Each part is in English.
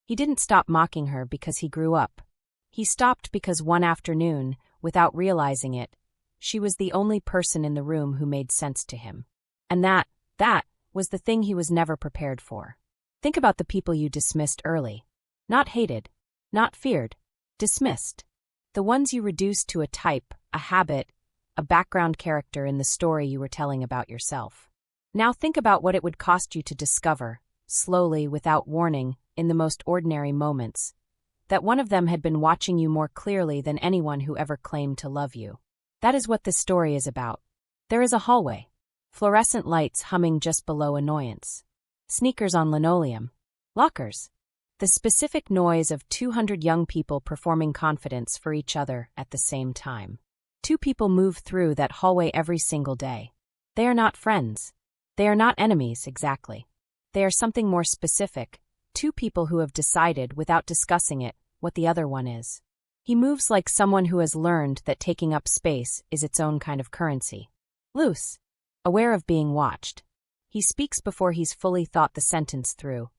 He didn't stop mocking her because he grew up. He stopped because one afternoon, without realizing it, she was the only person in the room who made sense to him. And that was the thing he was never prepared for. Think about the people you dismissed early. Not hated, not feared, dismissed. The ones you reduced to a type, a habit, a background character in the story you were telling about yourself. Now think about what it would cost you to discover, slowly, without warning, in the most ordinary moments, that one of them had been watching you more clearly than anyone who ever claimed to love you. That is what this story is about. There is a hallway. Fluorescent lights humming just below annoyance. Sneakers on linoleum. Lockers. The specific noise of 200 young people performing confidence for each other at the same time. 2 people move through that hallway every single day. They are not friends. They are not enemies, exactly. They are something more specific. 2 people who have decided, without discussing it, what the other one is. He moves like someone who has learned that taking up space is its own kind of currency. Loose. Aware of being watched. He speaks before he's fully thought the sentence through,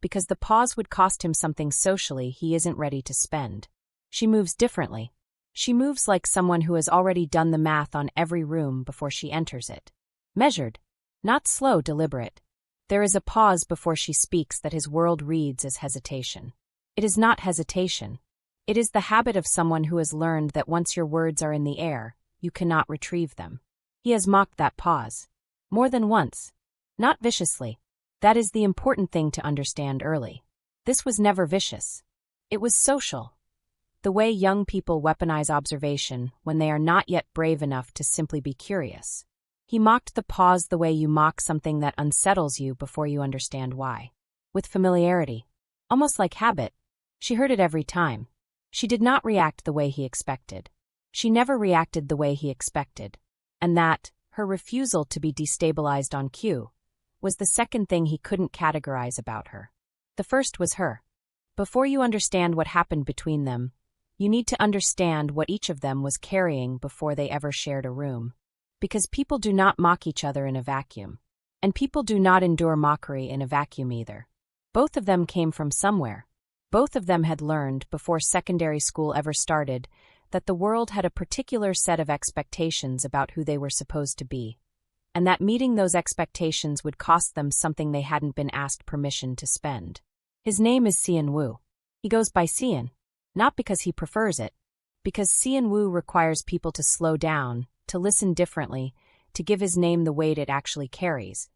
because the pause would cost him something socially he isn't ready to spend. She moves differently. She moves like someone who has already done the math on every room before she enters it. Measured. Not slow, deliberate. There is a pause before she speaks that his world reads as hesitation. It is not hesitation. It is the habit of someone who has learned that once your words are in the air, you cannot retrieve them. He has mocked that pause. More than once. Not viciously. That is the important thing to understand early. This was never vicious. It was social. The way young people weaponize observation when they are not yet brave enough to simply be curious. He mocked the pause the way you mock something that unsettles you before you understand why. With familiarity. Almost like habit. She heard it every time. She did not react the way he expected. She never reacted the way he expected. And that, her refusal to be destabilized on cue, was the second thing he couldn't categorize about her. The first was her. Before you understand what happened between them, you need to understand what each of them was carrying before they ever shared a room. Because people do not mock each other in a vacuum. And people do not endure mockery in a vacuum either. Both of them came from somewhere. Both of them had learned, before secondary school ever started, that the world had a particular set of expectations about who they were supposed to be, and that meeting those expectations would cost them something they hadn't been asked permission to spend. His name is Cian Wu. He goes by Cian, not because he prefers it, because Cian Wu requires people to slow down, to listen differently, to give his name the weight it actually carries.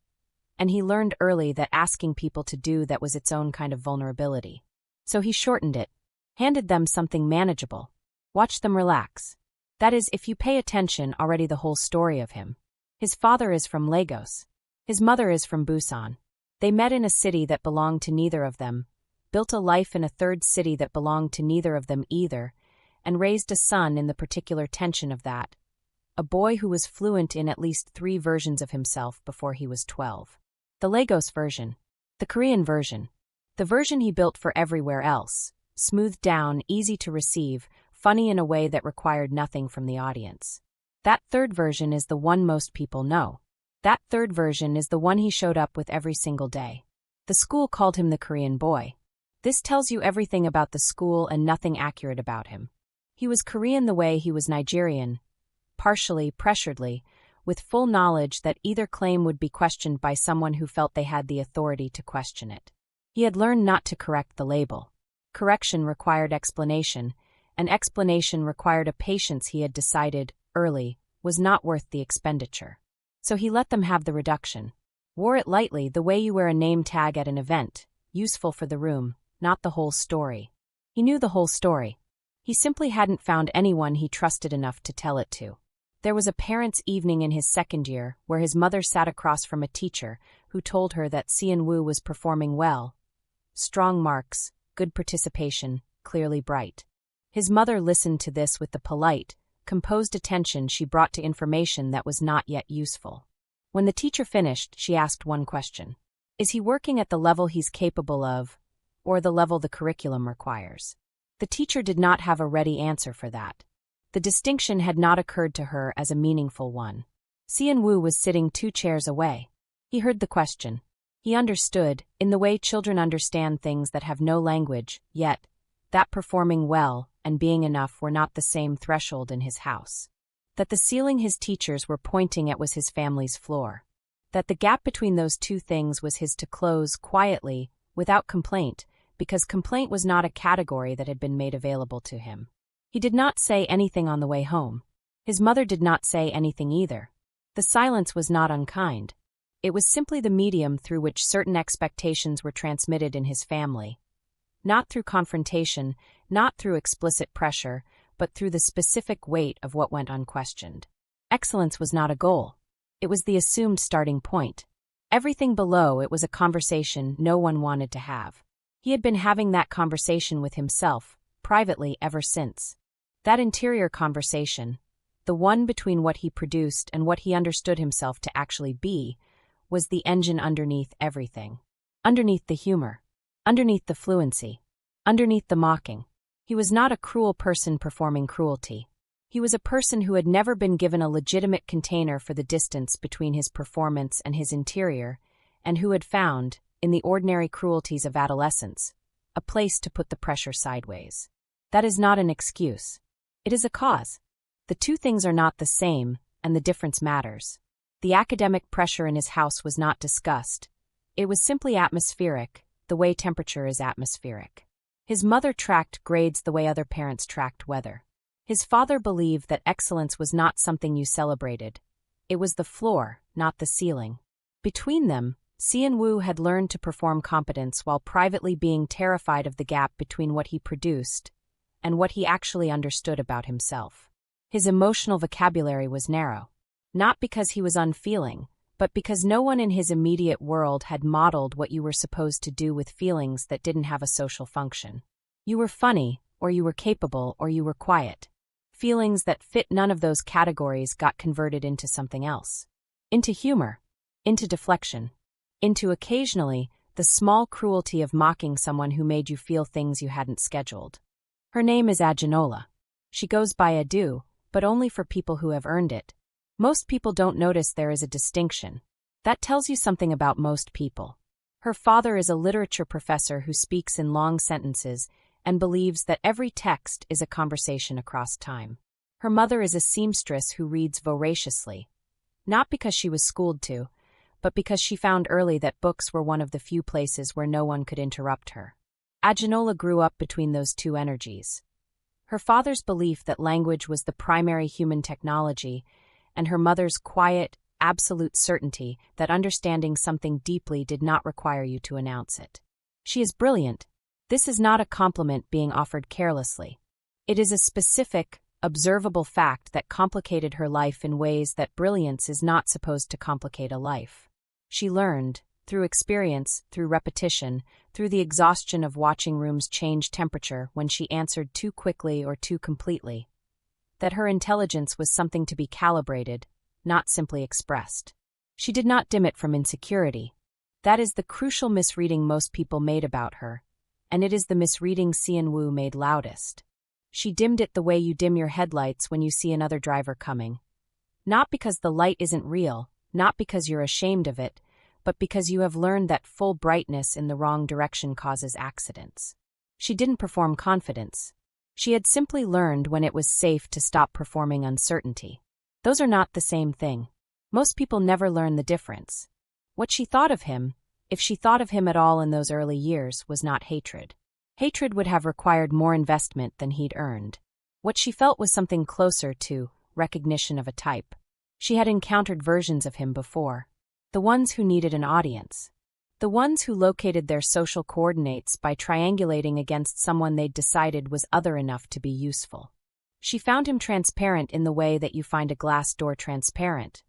And he learned early that asking people to do that was its own kind of vulnerability. So he shortened it, handed them something manageable. Watch them relax. That is, if you pay attention, already the whole story of him. His father is from Lagos. His mother is from Busan. They met in a city that belonged to neither of them, built a life in a third city that belonged to neither of them either, and raised a son in the particular tension of that. A boy who was fluent in at least 3 versions of himself before he was 12. The Lagos version. The Korean version. The version he built for everywhere else. Smoothed down, easy to receive, funny in a way that required nothing from the audience. That third version is the one most people know. That third version is the one he showed up with every single day. The school called him the Korean boy. This tells you everything about the school and nothing accurate about him. He was Korean the way he was Nigerian, partially, pressuredly, with full knowledge that either claim would be questioned by someone who felt they had the authority to question it. He had learned not to correct the label. Correction required explanation, and explanation required a patience he had decided, early, was not worth the expenditure. So he let them have the reduction. Wore it lightly, the way you wear a name tag at an event, useful for the room, not the whole story. He knew the whole story. He simply hadn't found anyone he trusted enough to tell it to. There was a parents' evening in his second year where his mother sat across from a teacher who told her that Cian Wu was performing well. Strong marks, good participation, clearly bright. His mother listened to this with the polite, composed attention she brought to information that was not yet useful. When the teacher finished, she asked one question. Is he working at the level he's capable of, or the level the curriculum requires? The teacher did not have a ready answer for that. The distinction had not occurred to her as a meaningful one. Cian Wu was sitting 2 chairs away. He heard the question. He understood, in the way children understand things that have no language, yet, that performing well and being enough were not the same threshold in his house. That the ceiling his teachers were pointing at was his family's floor. That the gap between those two things was his to close quietly, without complaint, because complaint was not a category that had been made available to him. He did not say anything on the way home. His mother did not say anything either. The silence was not unkind. It was simply the medium through which certain expectations were transmitted in his family. Not through confrontation, not through explicit pressure, but through the specific weight of what went unquestioned. Excellence was not a goal. It was the assumed starting point. Everything below it was a conversation no one wanted to have. He had been having that conversation with himself, privately ever since. That interior conversation, the one between what he produced and what he understood himself to actually be, was the engine underneath everything. Underneath the humor. Underneath the fluency. Underneath the mocking. He was not a cruel person performing cruelty. He was a person who had never been given a legitimate container for the distance between his performance and his interior, and who had found, in the ordinary cruelties of adolescence, a place to put the pressure sideways. That is not an excuse. It is a cause. The two things are not the same, and the difference matters. The academic pressure in his house was not discussed. It was simply atmospheric, the way temperature is atmospheric. His mother tracked grades the way other parents tracked weather. His father believed that excellence was not something you celebrated. It was the floor, not the ceiling. Between them, Xian-Wu had learned to perform competence while privately being terrified of the gap between what he produced and what he actually understood about himself. His emotional vocabulary was narrow. Not because he was unfeeling, but because no one in his immediate world had modeled what you were supposed to do with feelings that didn't have a social function. You were funny, or you were capable, or you were quiet. Feelings that fit none of those categories got converted into something else. Into humor. Into deflection. Into occasionally, the small cruelty of mocking someone who made you feel things you hadn't scheduled. Her name is Aginola. She goes by Adu, but only for people who have earned it. Most people don't notice there is a distinction. That tells you something about most people. Her father is a literature professor who speaks in long sentences and believes that every text is a conversation across time. Her mother is a seamstress who reads voraciously. Not because she was schooled to, but because she found early that books were one of the few places where no one could interrupt her. Aginola grew up between those two energies. Her father's belief that language was the primary human technology, and her mother's quiet, absolute certainty that understanding something deeply did not require you to announce it. She is brilliant. This is not a compliment being offered carelessly. It is a specific, observable fact that complicated her life in ways that brilliance is not supposed to complicate a life. She learned, through experience, through repetition, through the exhaustion of watching rooms change temperature when she answered too quickly or too completely, that her intelligence was something to be calibrated, not simply expressed. She did not dim it from insecurity. That is the crucial misreading most people made about her, and it is the misreading Xian-Wu made loudest. She dimmed it the way you dim your headlights when you see another driver coming. Not because the light isn't real, not because you're ashamed of it, but because you have learned that full brightness in the wrong direction causes accidents. She didn't perform confidence. She had simply learned when it was safe to stop performing uncertainty. Those are not the same thing. Most people never learn the difference. What she thought of him, if she thought of him at all in those early years, was not hatred. Hatred would have required more investment than he'd earned. What she felt was something closer to recognition of a type. She had encountered versions of him before. The ones who needed an audience. The ones who located their social coordinates by triangulating against someone they'd decided was other enough to be useful. She found him transparent in the way that you find a glass door transparent.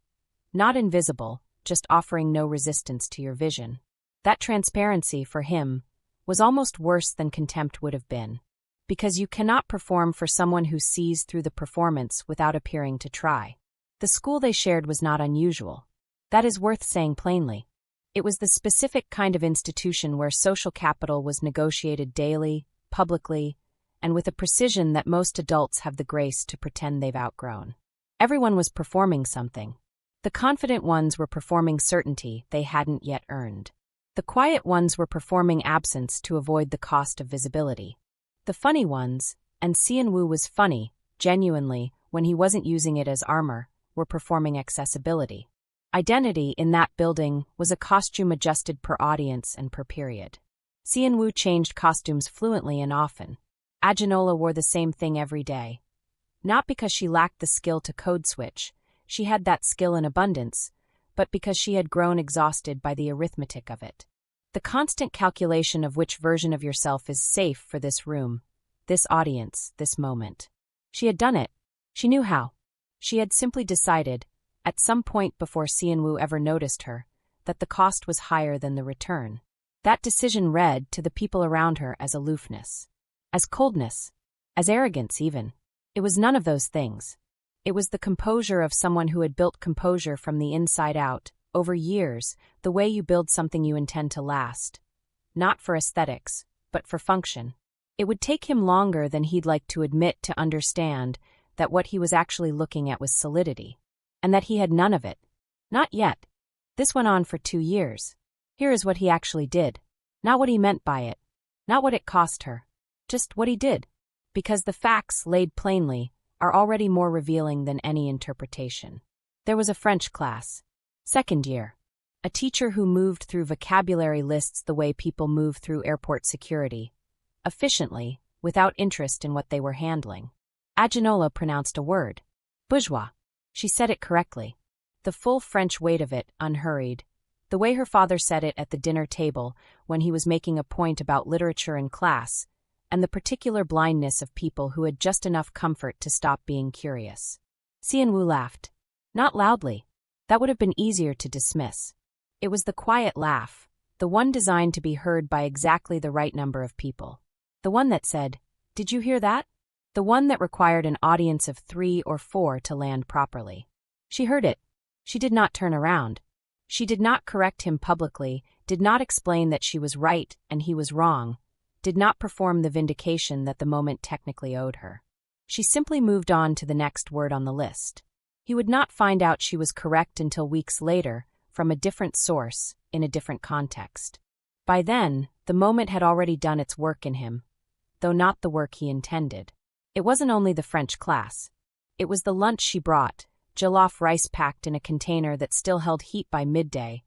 Not invisible, just offering no resistance to your vision. That transparency, for him, was almost worse than contempt would have been. Because you cannot perform for someone who sees through the performance without appearing to try. The school they shared was not unusual. That is worth saying plainly. It was the specific kind of institution where social capital was negotiated daily, publicly, and with a precision that most adults have the grace to pretend they've outgrown. Everyone was performing something. The confident ones were performing certainty they hadn't yet earned. The quiet ones were performing absence to avoid the cost of visibility. The funny ones, and Sian-woo was funny, genuinely, when he wasn't using it as armor, were performing accessibility. Identity in that building was a costume adjusted per audience and per period. Sian-woo changed costumes fluently and often. Aginola wore the same thing every day. Not because she lacked the skill to code switch, she had that skill in abundance, but because she had grown exhausted by the arithmetic of it. The constant calculation of which version of yourself is safe for this room, this audience, this moment. She had done it. She knew how. She had simply decided, at some point before Sian-woo ever noticed her, that the cost was higher than the return. That decision read to the people around her as aloofness, as coldness, as arrogance even. It was none of those things. It was the composure of someone who had built composure from the inside out, over years, the way you build something you intend to last. Not for aesthetics, but for function. It would take him longer than he'd like to admit to understand that what he was actually looking at was solidity, and that he had none of it. Not yet. This went on for 2 years. Here is what he actually did. Not what he meant by it. Not what it cost her. Just what he did. Because the facts, laid plainly, are already more revealing than any interpretation. There was a French class. 2nd year. A teacher who moved through vocabulary lists the way people move through airport security. Efficiently, without interest in what they were handling. Aginola pronounced a word. Bourgeois. She said it correctly. The full French weight of it, unhurried. The way her father said it at the dinner table when he was making a point about literature in class, and the particular blindness of people who had just enough comfort to stop being curious. Sian-woo laughed. Not loudly. That would have been easier to dismiss. It was the quiet laugh, the one designed to be heard by exactly the right number of people. The one that said, "Did you hear that?" The one that required an audience of 3 or 4 to land properly. She heard it. She did not turn around. She did not correct him publicly, did not explain that she was right and he was wrong, did not perform the vindication that the moment technically owed her. She simply moved on to the next word on the list. He would not find out she was correct until weeks later, from a different source, in a different context. By then, the moment had already done its work in him, though not the work he intended. It wasn't only the French class. It was the lunch she brought, jollof rice packed in a container that still held heat by midday,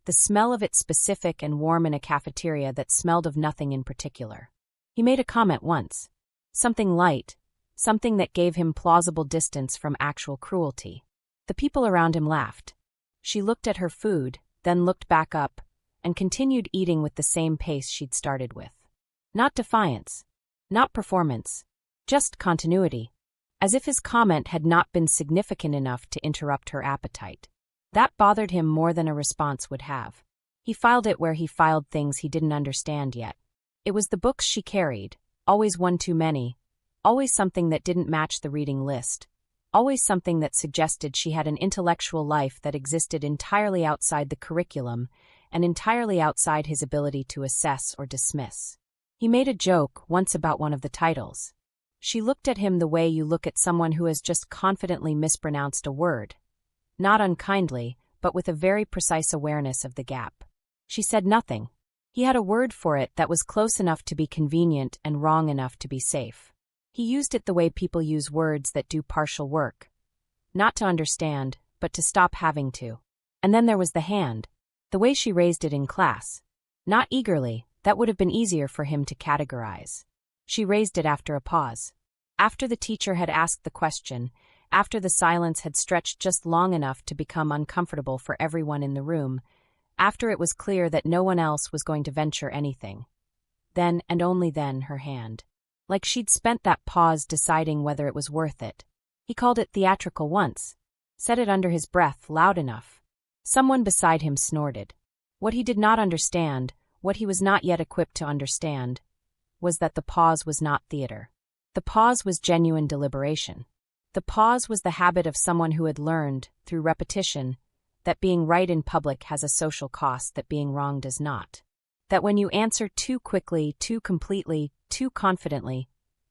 the smell of it specific and warm in a cafeteria that smelled of nothing in particular. He made a comment once. Something light, something that gave him plausible distance from actual cruelty. The people around him laughed. She looked at her food, then looked back up, and continued eating with the same pace she'd started with. Not defiance. Not performance. Just continuity. As if his comment had not been significant enough to interrupt her appetite. That bothered him more than a response would have. He filed it where he filed things he didn't understand yet. It was the books she carried, always one too many, always something that didn't match the reading list, always something that suggested she had an intellectual life that existed entirely outside the curriculum and entirely outside his ability to assess or dismiss. He made a joke once about one of the titles. She looked at him the way you look at someone who has just confidently mispronounced a word. Not unkindly, but with a very precise awareness of the gap. She said nothing. He had a word for it that was close enough to be convenient and wrong enough to be safe. He used it the way people use words that do partial work. Not to understand, but to stop having to. And then there was the hand. The way she raised it in class. Not eagerly, that would have been easier for him to categorize. She raised it after a pause. After the teacher had asked the question, after the silence had stretched just long enough to become uncomfortable for everyone in the room, after it was clear that no one else was going to venture anything. Then, and only then, her hand. Like she'd spent that pause deciding whether it was worth it. He called it theatrical once. Said it under his breath, loud enough. Someone beside him snorted. What he did not understand, what he was not yet equipped to understand, was that the pause was not theater. The pause was genuine deliberation. The pause was the habit of someone who had learned, through repetition, that being right in public has a social cost that being wrong does not. That when you answer too quickly, too completely, too confidently,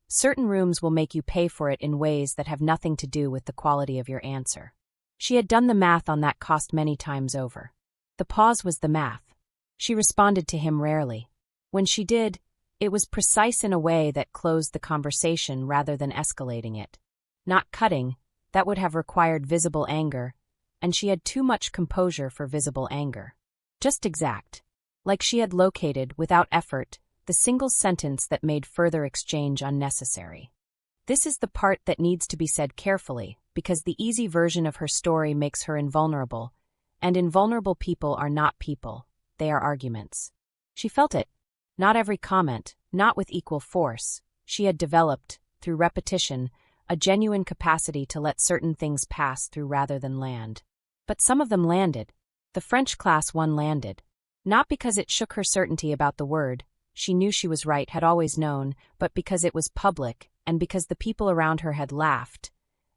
certain rooms will make you pay for it in ways that have nothing to do with the quality of your answer. She had done the math on that cost many times over. The pause was the math. She responded to him rarely. When she did, it was precise in a way that closed the conversation rather than escalating it. Not cutting, that would have required visible anger, and she had too much composure for visible anger. Just exact. Like she had located, without effort, the single sentence that made further exchange unnecessary. This is the part that needs to be said carefully, because the easy version of her story makes her invulnerable, and invulnerable people are not people, they are arguments. She felt it. Not every comment, not with equal force. She had developed, through repetition, a genuine capacity to let certain things pass through rather than land. But some of them landed. The French class one landed. Not because it shook her certainty about the word, she knew she was right, had always known, but because it was public, and because the people around her had laughed,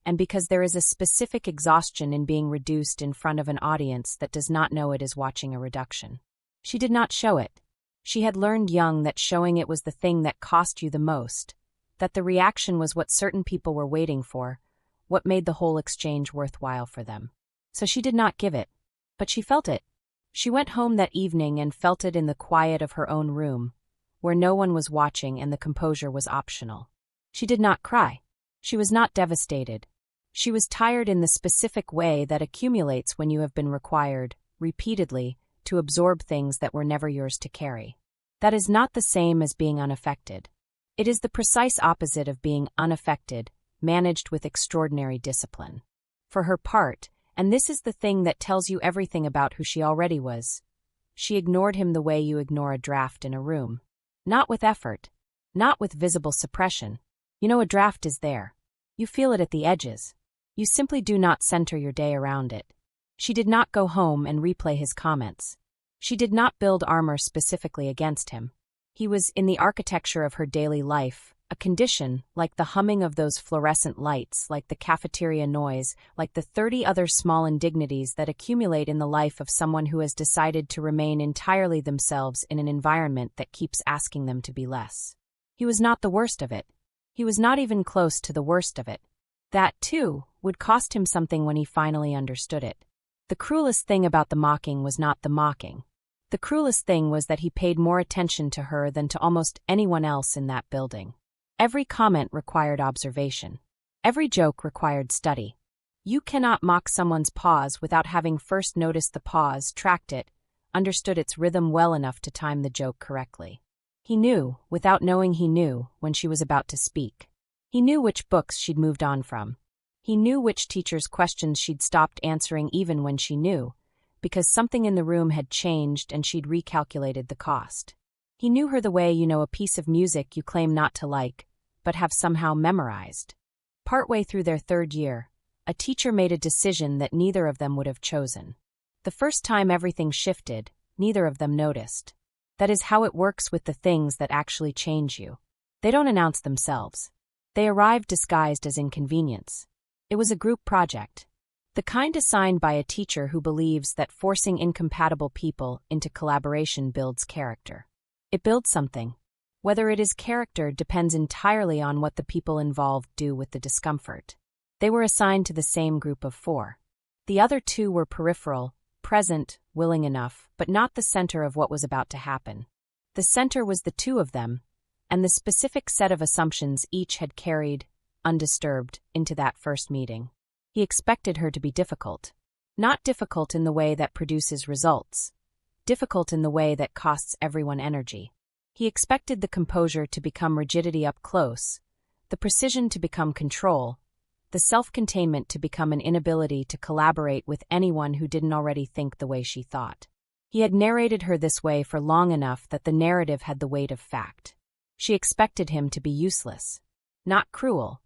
and because there is a specific exhaustion in being reduced in front of an audience that does not know it is watching a reduction. She did not show it. She had learned young that showing it was the thing that cost you the most, that the reaction was what certain people were waiting for, what made the whole exchange worthwhile for them. So she did not give it. But she felt it. She went home that evening and felt it in the quiet of her own room, where no one was watching and the composure was optional. She did not cry. She was not devastated. She was tired in the specific way that accumulates when you have been required, repeatedly, to absorb things that were never yours to carry. That is not the same as being unaffected. It is the precise opposite of being unaffected, managed with extraordinary discipline. For her part, and this is the thing that tells you everything about who she already was, she ignored him the way you ignore a draft in a room. Not with effort. Not with visible suppression. You know a draft is there. You feel it at the edges. You simply do not center your day around it. She did not go home and replay his comments. She did not build armor specifically against him. He was in the architecture of her daily life, a condition, like the humming of those fluorescent lights, like the cafeteria noise, like the 30 other small indignities that accumulate in the life of someone who has decided to remain entirely themselves in an environment that keeps asking them to be less. He was not the worst of it. He was not even close to the worst of it. That, too, would cost him something when he finally understood it. The cruelest thing about the mocking was not the mocking. The cruelest thing was that he paid more attention to her than to almost anyone else in that building. Every comment required observation. Every joke required study. You cannot mock someone's pause without having first noticed the pause, tracked it, understood its rhythm well enough to time the joke correctly. He knew, without knowing he knew, when she was about to speak. He knew which books she'd moved on from. He knew which teacher's questions she'd stopped answering even when she knew, because something in the room had changed and she'd recalculated the cost. He knew her the way you know a piece of music you claim not to like, but have somehow memorized. Partway through their third year, a teacher made a decision that neither of them would have chosen. The first time everything shifted, neither of them noticed. That is how it works with the things that actually change you. They don't announce themselves. They arrive disguised as inconvenience. It was a group project. The kind assigned by a teacher who believes that forcing incompatible people into collaboration builds character. It builds something. Whether it is character depends entirely on what the people involved do with the discomfort. They were assigned to the same group of 4. The other 2 were peripheral, present, willing enough, but not the center of what was about to happen. The center was the 2 of them, and the specific set of assumptions each had carried, undisturbed, into that first meeting. He expected her to be difficult. Not difficult in the way that produces results. Difficult in the way that costs everyone energy. He expected the composure to become rigidity up close, the precision to become control, the self-containment to become an inability to collaborate with anyone who didn't already think the way she thought. He had narrated her this way for long enough that the narrative had the weight of fact. She expected him to be useless. Not cruel.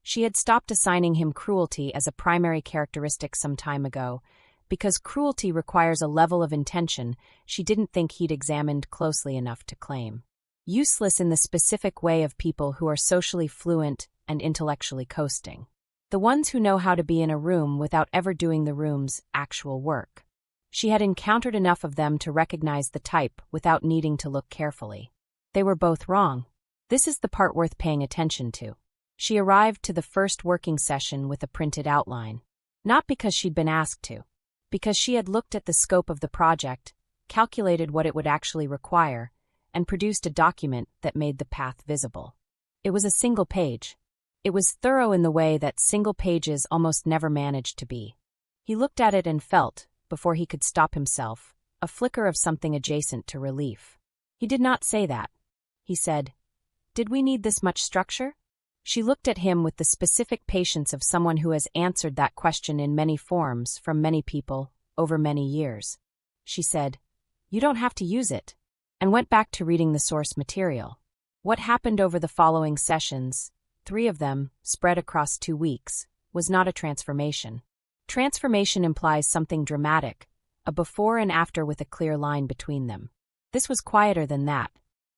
She had stopped assigning him cruelty as a primary characteristic some time ago, because cruelty requires a level of intention she didn't think he'd examined closely enough to claim. Useless in the specific way of people who are socially fluent and intellectually coasting. The ones who know how to be in a room without ever doing the room's actual work. She had encountered enough of them to recognize the type without needing to look carefully. They were both wrong. This is the part worth paying attention to. She arrived to the first working session with a printed outline. Not because she'd been asked to. Because she had looked at the scope of the project, calculated what it would actually require, and produced a document that made the path visible. It was a single page. It was thorough in the way that single pages almost never managed to be. He looked at it and felt, before he could stop himself, a flicker of something adjacent to relief. He did not say that. He said, "Did we need this much structure?" She looked at him with the specific patience of someone who has answered that question in many forms from many people over many years. She said, "You don't have to use it," and went back to reading the source material. What happened over the following sessions, 3 of them, spread across 2 weeks, was not a transformation. Transformation implies something dramatic, a before and after with a clear line between them. This was quieter than that.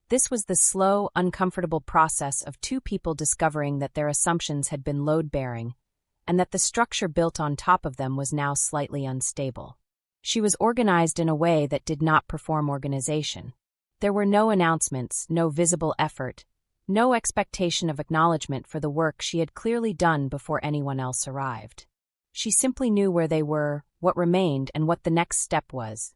This was the slow, uncomfortable process of 2 people discovering that their assumptions had been load-bearing, and that the structure built on top of them was now slightly unstable. She was organized in a way that did not perform organization. There were no announcements, no visible effort, no expectation of acknowledgement for the work she had clearly done before anyone else arrived. She simply knew where they were, what remained, and what the next step was.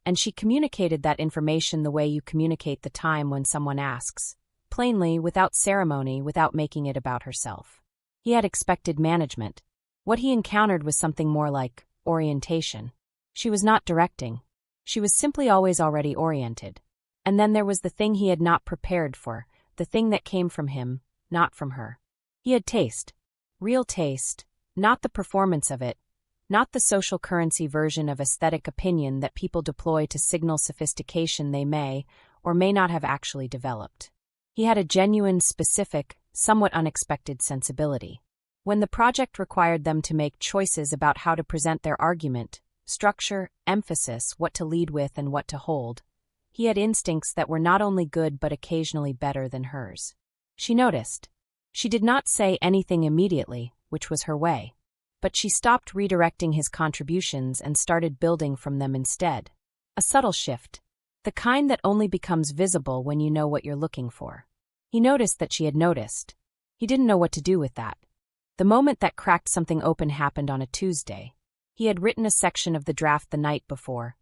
And she communicated that information the way you communicate the time when someone asks, plainly, without ceremony, without making it about herself. He had expected management. What he encountered was something more like orientation. She was not directing. She was simply always already oriented. And then there was the thing he had not prepared for, the thing that came from him, not from her. He had taste. Real taste, not the performance of it, not the social currency version of aesthetic opinion that people deploy to signal sophistication they may or may not have actually developed. He had a genuine, specific, somewhat unexpected sensibility. When the project required them to make choices about how to present their argument, structure, emphasis, what to lead with and what to hold, he had instincts that were not only good but occasionally better than hers. She noticed. She did not say anything immediately, which was her way. But she stopped redirecting his contributions and started building from them instead. A subtle shift. The kind that only becomes visible when you know what you're looking for. He noticed that she had noticed. He didn't know what to do with that. The moment that cracked something open happened on a Tuesday. He had written a section of the draft the night before.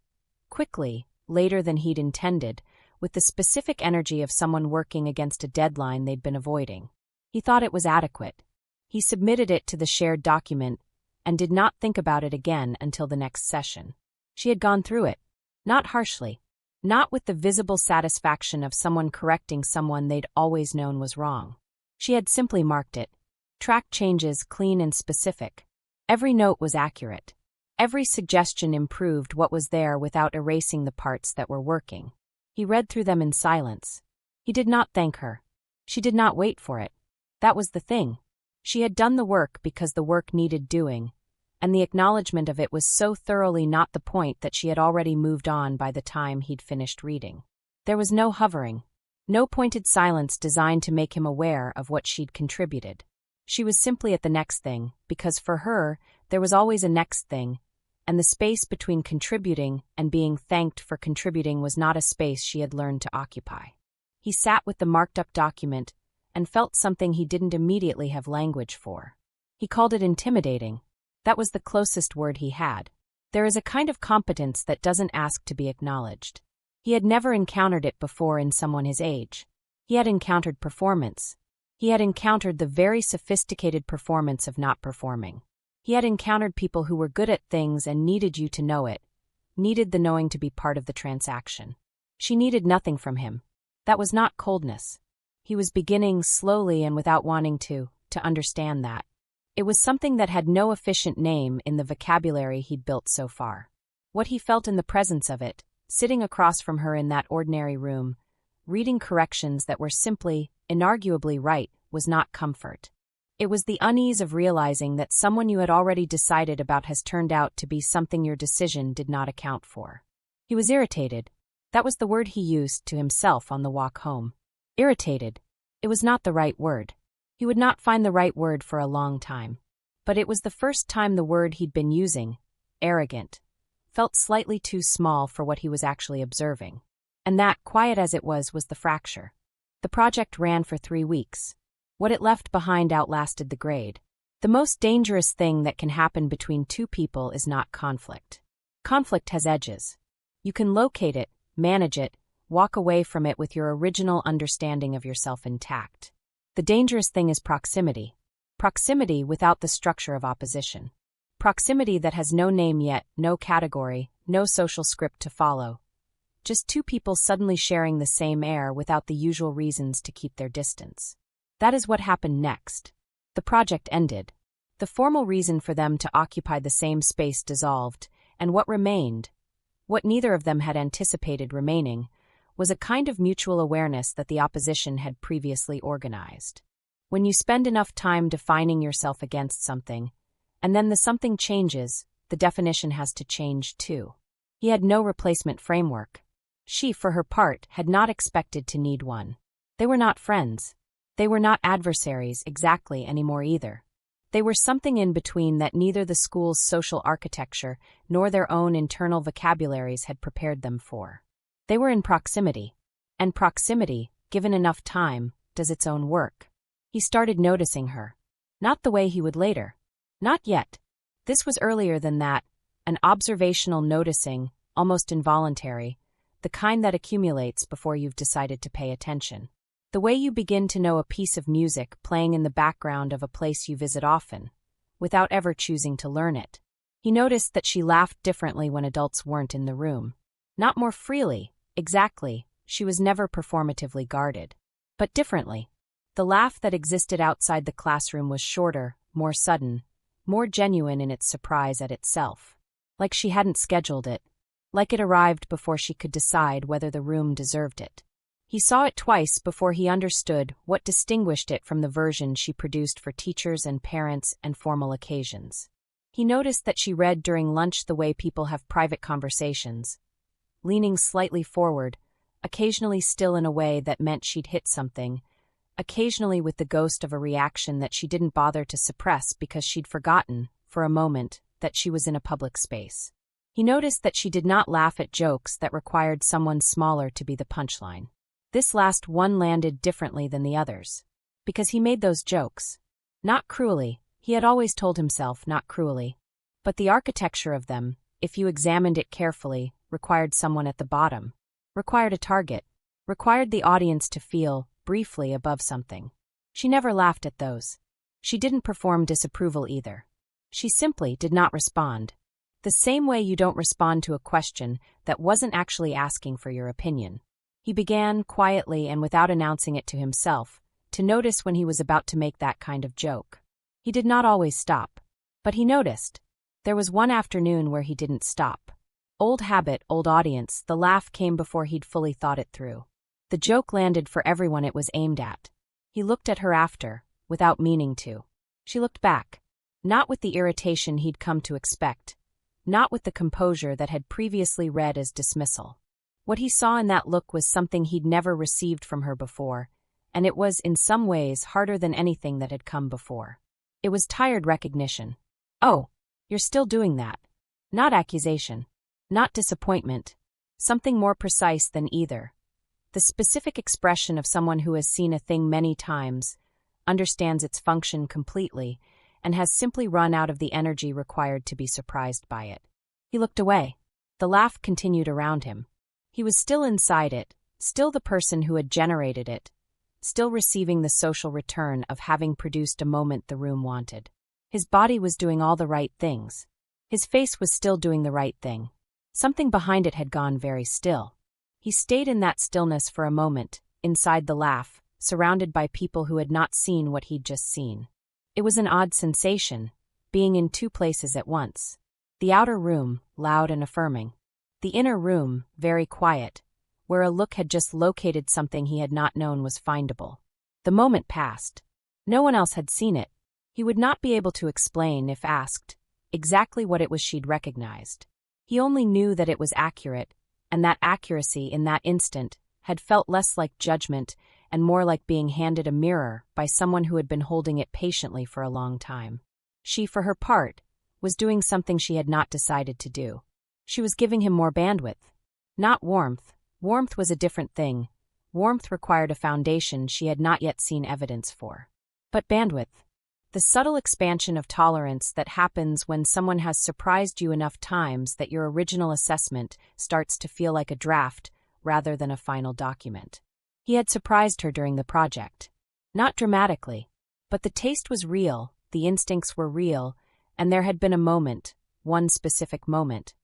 Quickly, later than he'd intended, with the specific energy of someone working against a deadline they'd been avoiding. He thought it was adequate. He submitted it to the shared document and did not think about it again until the next session. She had gone through it. Not harshly. Not with the visible satisfaction of someone correcting someone they'd always known was wrong. She had simply marked it. Tracked changes clean and specific. Every note was accurate. Every suggestion improved what was there without erasing the parts that were working. He read through them in silence. He did not thank her. She did not wait for it. That was the thing. She had done the work because the work needed doing, and the acknowledgement of it was so thoroughly not the point that she had already moved on by the time he'd finished reading. There was no hovering, no pointed silence designed to make him aware of what she'd contributed. She was simply at the next thing, because for her, there was always a next thing, and the space between contributing and being thanked for contributing was not a space she had learned to occupy. He sat with the marked-up document and felt something he didn't immediately have language for. He called it intimidating. That was the closest word he had. There is a kind of competence that doesn't ask to be acknowledged. He had never encountered it before in someone his age. He had encountered performance. He had encountered the very sophisticated performance of not performing. He had encountered people who were good at things and needed you to know it, needed the knowing to be part of the transaction. She needed nothing from him. That was not coldness. He was beginning, slowly and without wanting to understand that. It was something that had no efficient name in the vocabulary he'd built so far. What he felt in the presence of it, sitting across from her in that ordinary room, reading corrections that were simply, inarguably right, was not comfort. It was the unease of realizing that someone you had already decided about has turned out to be something your decision did not account for. He was irritated. That was the word he used to himself on the walk home. Irritated. It was not the right word. He would not find the right word for a long time. But it was the first time the word he'd been using, arrogant, felt slightly too small for what he was actually observing. And that, quiet as it was the fracture. The project ran for 3 weeks. What it left behind outlasted the grade. The most dangerous thing that can happen between 2 people is not conflict. Conflict has edges. You can locate it, manage it, walk away from it with your original understanding of yourself intact. The dangerous thing is proximity. Proximity without the structure of opposition. Proximity that has no name yet, no category, no social script to follow. Just two people suddenly sharing the same air without the usual reasons to keep their distance. That is what happened next. The project ended. The formal reason for them to occupy the same space dissolved, and what remained, what neither of them had anticipated remaining, was a kind of mutual awareness that the opposition had previously organized. When you spend enough time defining yourself against something, and then the something changes, the definition has to change too. He had no replacement framework. She, for her part, had not expected to need one. They were not friends. They were not adversaries exactly anymore either. They were something in between that neither the school's social architecture nor their own internal vocabularies had prepared them for. They were in proximity. And proximity, given enough time, does its own work. He started noticing her. Not the way he would later. Not yet. This was earlier than that, an observational noticing, almost involuntary, the kind that accumulates before you've decided to pay attention. The way you begin to know a piece of music playing in the background of a place you visit often, without ever choosing to learn it. He noticed that she laughed differently when adults weren't in the room. Not more freely, exactly, she was never performatively guarded. But differently. The laugh that existed outside the classroom was shorter, more sudden, more genuine in its surprise at itself. Like she hadn't scheduled it. Like it arrived before she could decide whether the room deserved it. He saw it twice before he understood what distinguished it from the version she produced for teachers and parents and formal occasions. He noticed that she read during lunch the way people have private conversations, leaning slightly forward, occasionally still in a way that meant she'd hit something, occasionally with the ghost of a reaction that she didn't bother to suppress because she'd forgotten, for a moment, that she was in a public space. He noticed that she did not laugh at jokes that required someone smaller to be the punchline. This last one landed differently than the others. Because he made those jokes. Not cruelly, he had always told himself not cruelly. But the architecture of them, if you examined it carefully, required someone at the bottom. Required a target. Required the audience to feel, briefly, above something. She never laughed at those. She didn't perform disapproval either. She simply did not respond. The same way you don't respond to a question that wasn't actually asking for your opinion. He began, quietly and without announcing it to himself, to notice when he was about to make that kind of joke. He did not always stop. But he noticed. There was one afternoon where he didn't stop. Old habit, old audience, the laugh came before he'd fully thought it through. The joke landed for everyone it was aimed at. He looked at her after, without meaning to. She looked back. Not with the irritation he'd come to expect. Not with the composure that had previously read as dismissal. What he saw in that look was something he'd never received from her before, and it was, in some ways, harder than anything that had come before. It was tired recognition. Oh, you're still doing that. Not accusation. Not disappointment. Something more precise than either. The specific expression of someone who has seen a thing many times, understands its function completely, and has simply run out of the energy required to be surprised by it. He looked away. The laugh continued around him. He was still inside it, still the person who had generated it, still receiving the social return of having produced a moment the room wanted. His body was doing all the right things. His face was still doing the right thing. Something behind it had gone very still. He stayed in that stillness for a moment, inside the laugh, surrounded by people who had not seen what he'd just seen. It was an odd sensation, being in two places at once. The outer room, loud and affirming. The inner room, very quiet, where a look had just located something he had not known was findable. The moment passed. No one else had seen it. He would not be able to explain, if asked, exactly what it was she'd recognized. He only knew that it was accurate, and that accuracy in that instant had felt less like judgment and more like being handed a mirror by someone who had been holding it patiently for a long time. She, for her part, was doing something she had not decided to do. She was giving him more bandwidth. Not warmth. Warmth was a different thing. Warmth required a foundation she had not yet seen evidence for. But bandwidth. The subtle expansion of tolerance that happens when someone has surprised you enough times that your original assessment starts to feel like a draft rather than a final document. He had surprised her during the project. Not dramatically, but the taste was real, the instincts were real, and there had been a moment, one specific moment,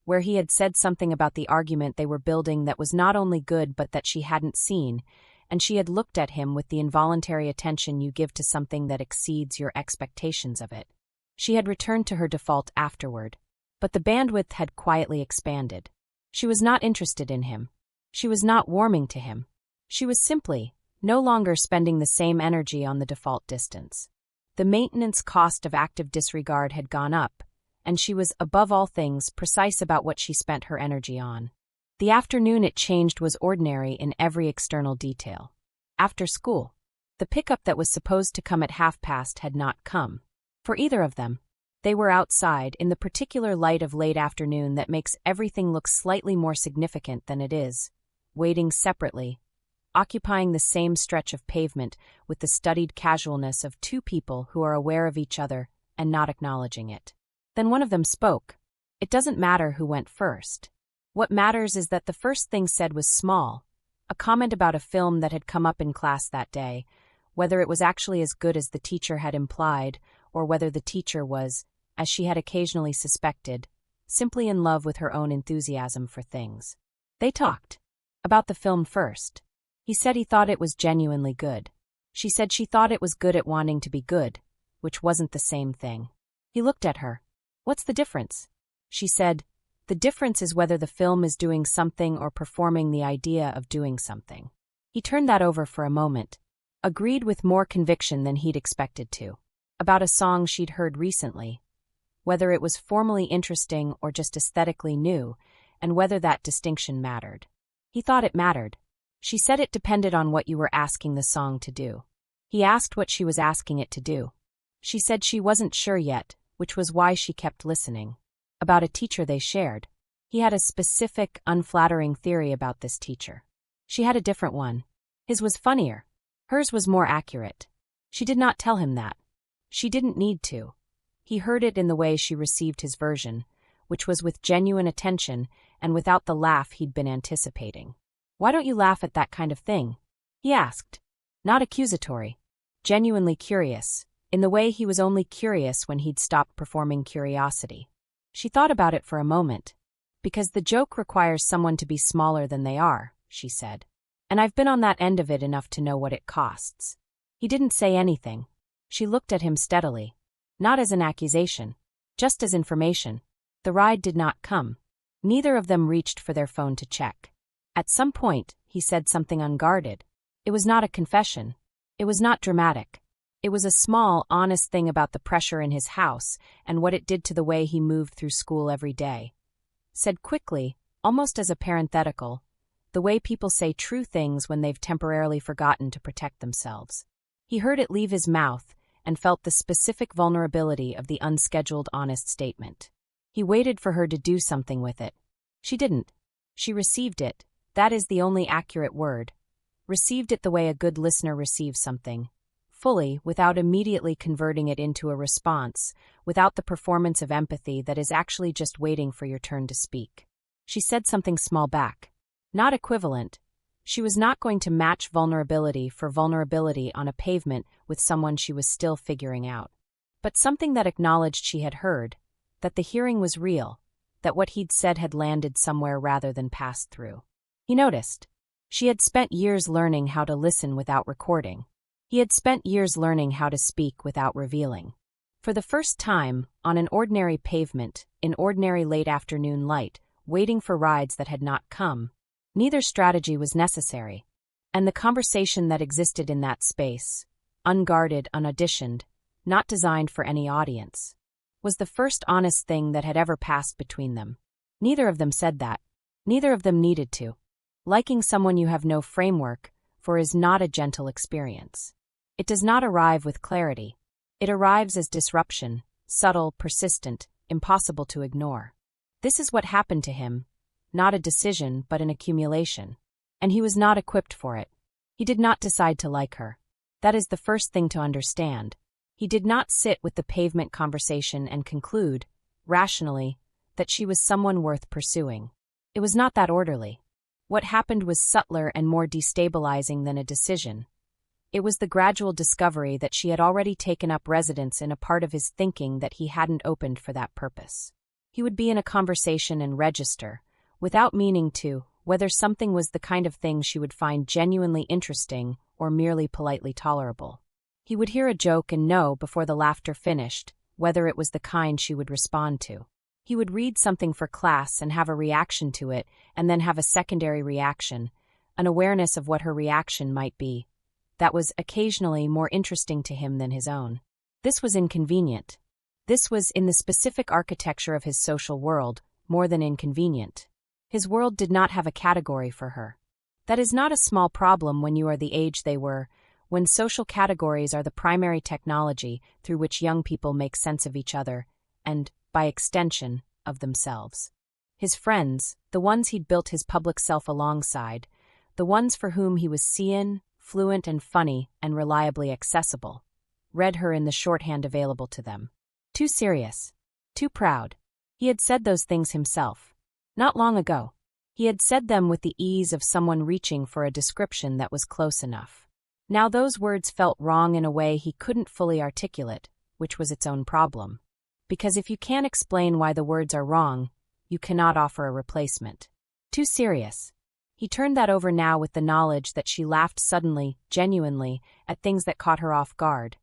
where he had said something about the argument they were building that was not only good but that she hadn't seen, and she had looked at him with the involuntary attention you give to something that exceeds your expectations of it. She had returned to her default afterward, but the bandwidth had quietly expanded. She was not interested in him. She was not warming to him. She was simply no longer spending the same energy on the default distance. The maintenance cost of active disregard had gone up, and she was, above all things, precise about what she spent her energy on. The afternoon it changed was ordinary in every external detail. After school, the pickup that was supposed to come at past had not come. For either of them, they were outside in the particular light of late afternoon that makes everything look slightly more significant than it is, waiting separately, occupying the same stretch of pavement with the studied casualness of two people who are aware of each other and not acknowledging it. Then one of them spoke. It doesn't matter who went first. What matters is that the first thing said was small, a comment about a film that had come up in class that day, whether it was actually as good as the teacher had implied, or whether the teacher was, as she had occasionally suspected, simply in love with her own enthusiasm for things. They talked about the film first. He said he thought it was genuinely good. She said she thought it was good at wanting to be good, which wasn't the same thing. He looked at her. What's the difference? She said, the difference is whether the film is doing something or performing the idea of doing something. He turned that over for a moment, agreed with more conviction than he'd expected to, about a song she'd heard recently, whether it was formally interesting or just aesthetically new, and whether that distinction mattered. He thought it mattered. She said it depended on what you were asking the song to do. He asked what she was asking it to do. She said she wasn't sure yet, which was why she kept listening. About a teacher they shared. He had a specific, unflattering theory about this teacher. She had a different one. His was funnier. Hers was more accurate. She did not tell him that. She didn't need to. He heard it in the way she received his version, which was with genuine attention and without the laugh he'd been anticipating. Why don't you laugh at that kind of thing? He asked. Not accusatory. Genuinely curious, in the way he was only curious when he'd stopped performing curiosity. She thought about it for a moment. Because the joke requires someone to be smaller than they are, she said. And I've been on that end of it enough to know what it costs. He didn't say anything. She looked at him steadily. Not as an accusation. Just as information. The ride did not come. Neither of them reached for their phone to check. At some point, he said something unguarded. It was not a confession. It was not dramatic. It was a small, honest thing about the pressure in his house and what it did to the way he moved through school every day. Said quickly, almost as a parenthetical, the way people say true things when they've temporarily forgotten to protect themselves. He heard it leave his mouth and felt the specific vulnerability of the unscheduled honest statement. He waited for her to do something with it. She didn't. She received it. That is the only accurate word. Received it the way a good listener receives something. Fully, without immediately converting it into a response, without the performance of empathy that is actually just waiting for your turn to speak. She said something small back. Not equivalent. She was not going to match vulnerability for vulnerability on a pavement with someone she was still figuring out. But something that acknowledged she had heard, that the hearing was real, that what he'd said had landed somewhere rather than passed through. He noticed. She had spent years learning how to listen without recording. He had spent years learning how to speak without revealing. For the first time, on an ordinary pavement, in ordinary late afternoon light, waiting for rides that had not come, neither strategy was necessary. And the conversation that existed in that space, unguarded, unauditioned, not designed for any audience, was the first honest thing that had ever passed between them. Neither of them said that. Neither of them needed to. Liking someone you have no framework for is not a gentle experience. It does not arrive with clarity. It arrives as disruption, subtle, persistent, impossible to ignore. This is what happened to him, not a decision but an accumulation. And he was not equipped for it. He did not decide to like her. That is the first thing to understand. He did not sit with the pavement conversation and conclude, rationally, that she was someone worth pursuing. It was not that orderly. What happened was subtler and more destabilizing than a decision. It was the gradual discovery that she had already taken up residence in a part of his thinking that he hadn't opened for that purpose. He would be in a conversation and register, without meaning to, whether something was the kind of thing she would find genuinely interesting or merely politely tolerable. He would hear a joke and know before the laughter finished whether it was the kind she would respond to. He would read something for class and have a reaction to it, and then have a secondary reaction, an awareness of what her reaction might be, that was occasionally more interesting to him than his own. This was inconvenient. This was, in the specific architecture of his social world, more than inconvenient. His world did not have a category for her. That is not a small problem when you are the age they were, when social categories are the primary technology through which young people make sense of each other, and, by extension, of themselves. His friends, the ones he'd built his public self alongside, the ones for whom he was seen, fluent and funny and reliably accessible, read her in the shorthand available to them. Too serious. Too proud. He had said those things himself. Not long ago. He had said them with the ease of someone reaching for a description that was close enough. Now those words felt wrong in a way he couldn't fully articulate, which was its own problem. Because if you can't explain why the words are wrong, you cannot offer a replacement. Too serious. He turned that over now with the knowledge that she laughed suddenly, genuinely, at things that caught her off guard.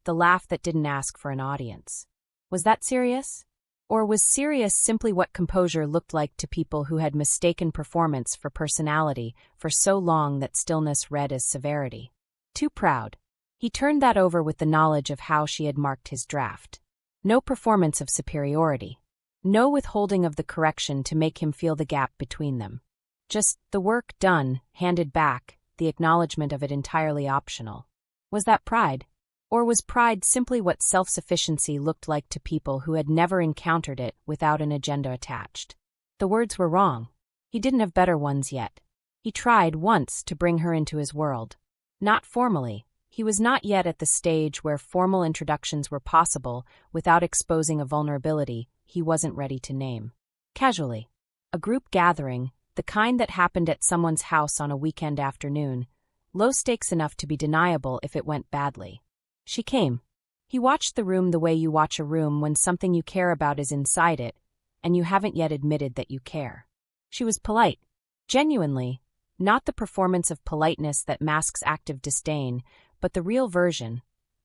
The laugh that didn't ask for an audience. Was that serious? Or was serious simply what composure looked like to people who had mistaken performance for personality for so long that stillness read as severity? Too proud. He turned that over with the knowledge of how she had marked his draft. No performance of superiority. No withholding of the correction to make him feel the gap between them. Just the work done, handed back, the acknowledgement of it entirely optional. Was that pride? Or was pride simply what self-sufficiency looked like to people who had never encountered it without an agenda attached? The words were wrong. He didn't have better ones yet. He tried once to bring her into his world. Not formally. He was not yet at the stage where formal introductions were possible without exposing a vulnerability he wasn't ready to name. Casually. A group gathering, the kind that happened at someone's house on a weekend afternoon, low stakes enough to be deniable if it went badly. She came. He watched the room the way you watch a room when something you care about is inside it, and you haven't yet admitted that you care. She was polite. Genuinely. Not the performance of politeness that masks active disdain, but the real version.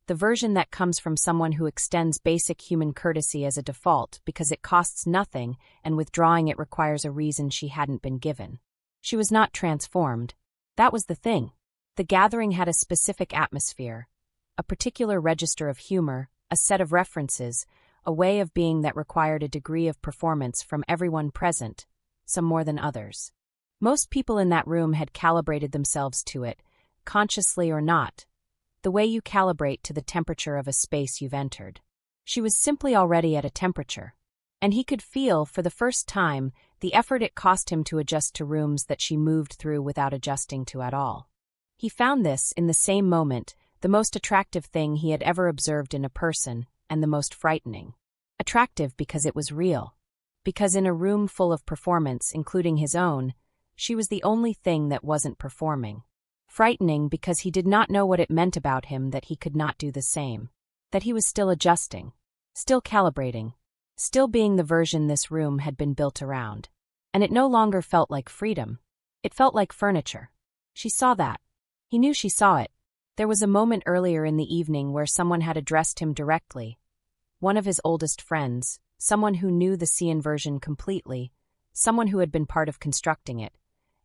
The version that comes from someone who extends basic human courtesy as a default because it costs nothing and withdrawing it requires a reason she hadn't been given. She was not transformed. That was the thing. The gathering had a specific atmosphere. A particular register of humor, a set of references, a way of being that required a degree of performance from everyone present, some more than others. Most people in that room had calibrated themselves to it, consciously or not, the way you calibrate to the temperature of a space you've entered. She was simply already at a temperature, and he could feel, for the first time, the effort it cost him to adjust to rooms that she moved through without adjusting to at all. He found this, in the same moment, the most attractive thing he had ever observed in a person, and the most frightening. Attractive because it was real. Because in a room full of performance, including his own, she was the only thing that wasn't performing. Frightening because he did not know what it meant about him that he could not do the same. That he was still adjusting. Still calibrating. Still being the version this room had been built around. And it no longer felt like freedom. It felt like furniture. She saw that. He knew she saw it. There was a moment earlier in the evening where someone had addressed him directly. One of his oldest friends, someone who knew the Cian version completely, someone who had been part of constructing it,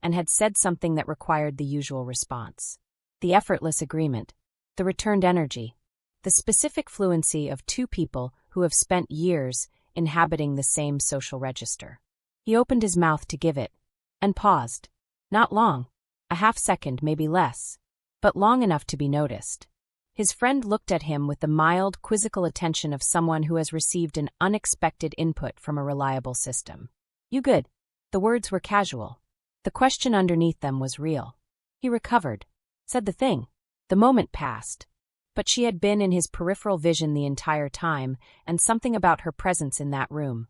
and had said something that required the usual response. The effortless agreement. The returned energy. The specific fluency of two people who have spent years inhabiting the same social register. He opened his mouth to give it, and paused. Not long. A half second, maybe less. But long enough to be noticed. His friend looked at him with the mild, quizzical attention of someone who has received an unexpected input from a reliable system. You good? The words were casual. The question underneath them was real. He recovered. Said the thing. The moment passed. But she had been in his peripheral vision the entire time, and something about her presence in that room,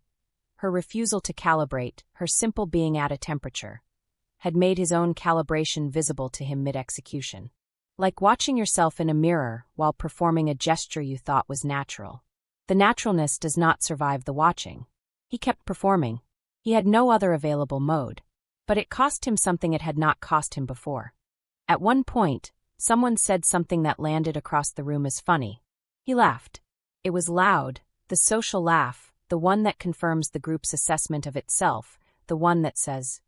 her refusal to calibrate, her simple being at a temperature, had made his own calibration visible to him mid-execution. Like watching yourself in a mirror while performing a gesture you thought was natural. The naturalness does not survive the watching. He kept performing. He had no other available mode. But it cost him something it had not cost him before. At one point, someone said something that landed across the room as funny. He laughed. It was loud, the social laugh, the one that confirms the group's assessment of itself, the one that says,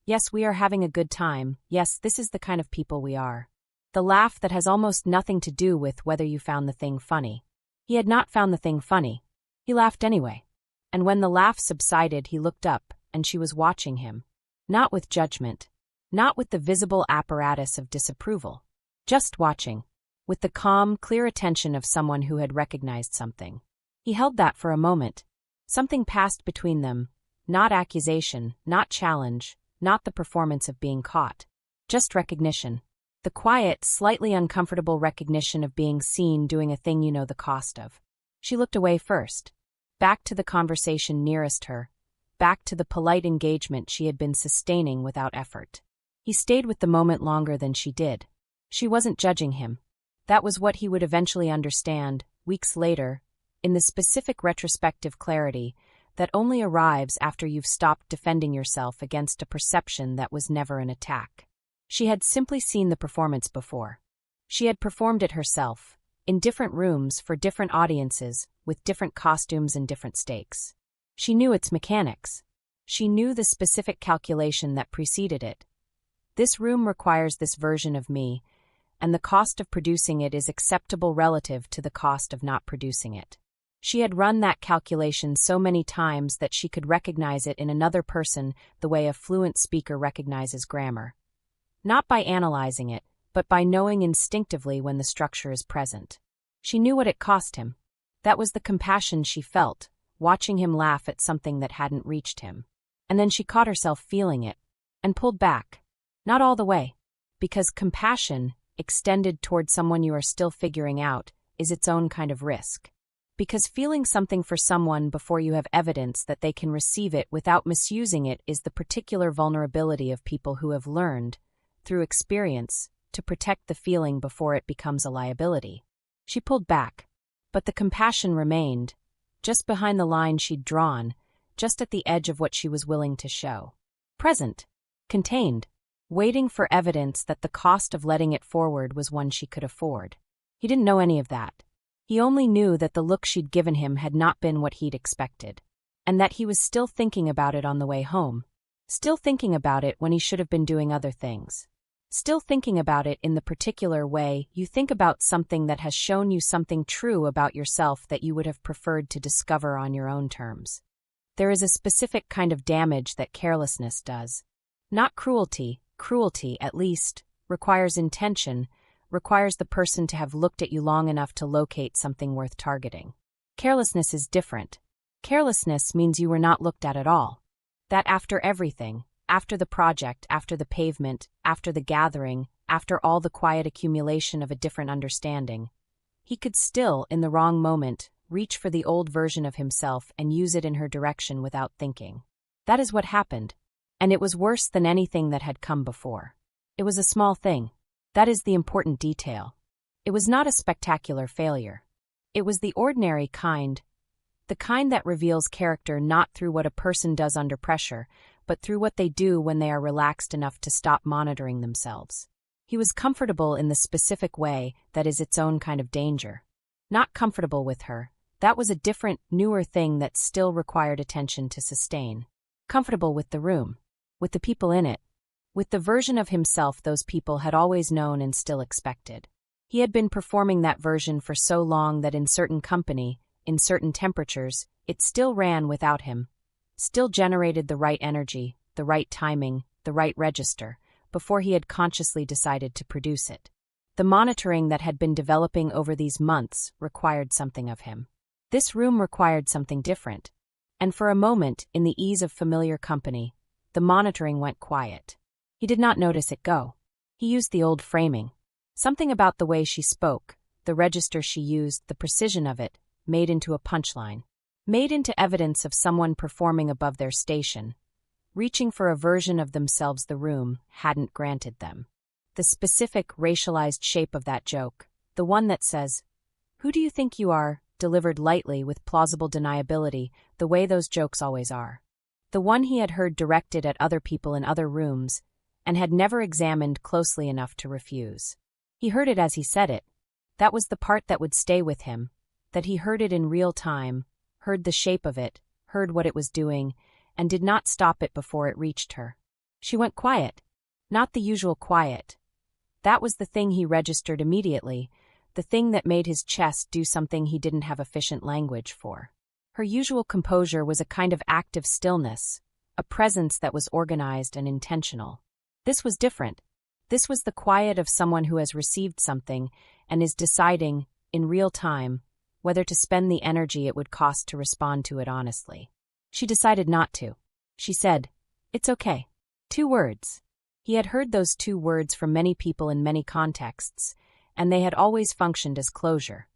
"Yes, we are having a good time. Yes, this is the kind of people we are." The laugh that has almost nothing to do with whether you found the thing funny. He had not found the thing funny. He laughed anyway. And when the laugh subsided, he looked up, and she was watching him. Not with judgment. Not with the visible apparatus of disapproval. Just watching. With the calm, clear attention of someone who had recognized something. He held that for a moment. Something passed between them. Not accusation, not challenge, not the performance of being caught. Just recognition. The quiet, slightly uncomfortable recognition of being seen doing a thing you know the cost of. She looked away first. Back to the conversation nearest her. Back to the polite engagement she had been sustaining without effort. He stayed with the moment longer than she did. She wasn't judging him. That was what he would eventually understand, weeks later, in the specific retrospective clarity that only arrives after you've stopped defending yourself against a perception that was never an attack. She had simply seen the performance before. She had performed it herself, in different rooms for different audiences, with different costumes and different stakes. She knew its mechanics. She knew the specific calculation that preceded it. This room requires this version of me, and the cost of producing it is acceptable relative to the cost of not producing it. She had run that calculation so many times that she could recognize it in another person the way a fluent speaker recognizes grammar. Not by analyzing it, but by knowing instinctively when the structure is present. She knew what it cost him. That was the compassion she felt, watching him laugh at something that hadn't reached him. And then she caught herself feeling it, and pulled back. Not all the way. Because compassion, extended toward someone you are still figuring out, is its own kind of risk. Because feeling something for someone before you have evidence that they can receive it without misusing it is the particular vulnerability of people who have learned, through experience, to protect the feeling before it becomes a liability. She pulled back, but the compassion remained, just behind the line she'd drawn, just at the edge of what she was willing to show. Present, contained, waiting for evidence that the cost of letting it forward was one she could afford. He didn't know any of that. He only knew that the look she'd given him had not been what he'd expected, and that he was still thinking about it on the way home. Still thinking about it when he should have been doing other things. Still thinking about it in the particular way you think about something that has shown you something true about yourself that you would have preferred to discover on your own terms. There is a specific kind of damage that carelessness does. Not cruelty. Cruelty, at least, requires intention, requires the person to have looked at you long enough to locate something worth targeting. Carelessness is different. Carelessness means you were not looked at all. That after everything, after the project, after the pavement, after the gathering, after all the quiet accumulation of a different understanding, he could still, in the wrong moment, reach for the old version of himself and use it in her direction without thinking. That is what happened, and it was worse than anything that had come before. It was a small thing. That is the important detail. It was not a spectacular failure. It was the ordinary kind, the kind that reveals character not through what a person does under pressure, but through what they do when they are relaxed enough to stop monitoring themselves. He was comfortable in the specific way that is its own kind of danger. Not comfortable with her. That was a different, newer thing that still required attention to sustain. Comfortable with the room. With the people in it. With the version of himself those people had always known and still expected. He had been performing that version for so long that in certain company, in certain temperatures, it still ran without him. Still generated the right energy, the right timing, the right register, before he had consciously decided to produce it. The monitoring that had been developing over these months required something of him. This room required something different. And for a moment, in the ease of familiar company, the monitoring went quiet. He did not notice it go. He used the old framing. Something about the way she spoke, the register she used, the precision of it, made into a punchline. Made into evidence of someone performing above their station, reaching for a version of themselves the room hadn't granted them. The specific, racialized shape of that joke, the one that says, "Who do you think you are?" delivered lightly with plausible deniability, the way those jokes always are. The one he had heard directed at other people in other rooms, and had never examined closely enough to refuse. He heard it as he said it. That was the part that would stay with him, that he heard it in real time, heard the shape of it, heard what it was doing, and did not stop it before it reached her. She went quiet. Not the usual quiet. That was the thing he registered immediately, the thing that made his chest do something he didn't have efficient language for. Her usual composure was a kind of active stillness, a presence that was organized and intentional. This was different. This was the quiet of someone who has received something and is deciding, in real time, whether to spend the energy it would cost to respond to it honestly. She decided not to. She said, "It's okay." 2 words. He had heard those 2 words from many people in many contexts, and they had always functioned as closure,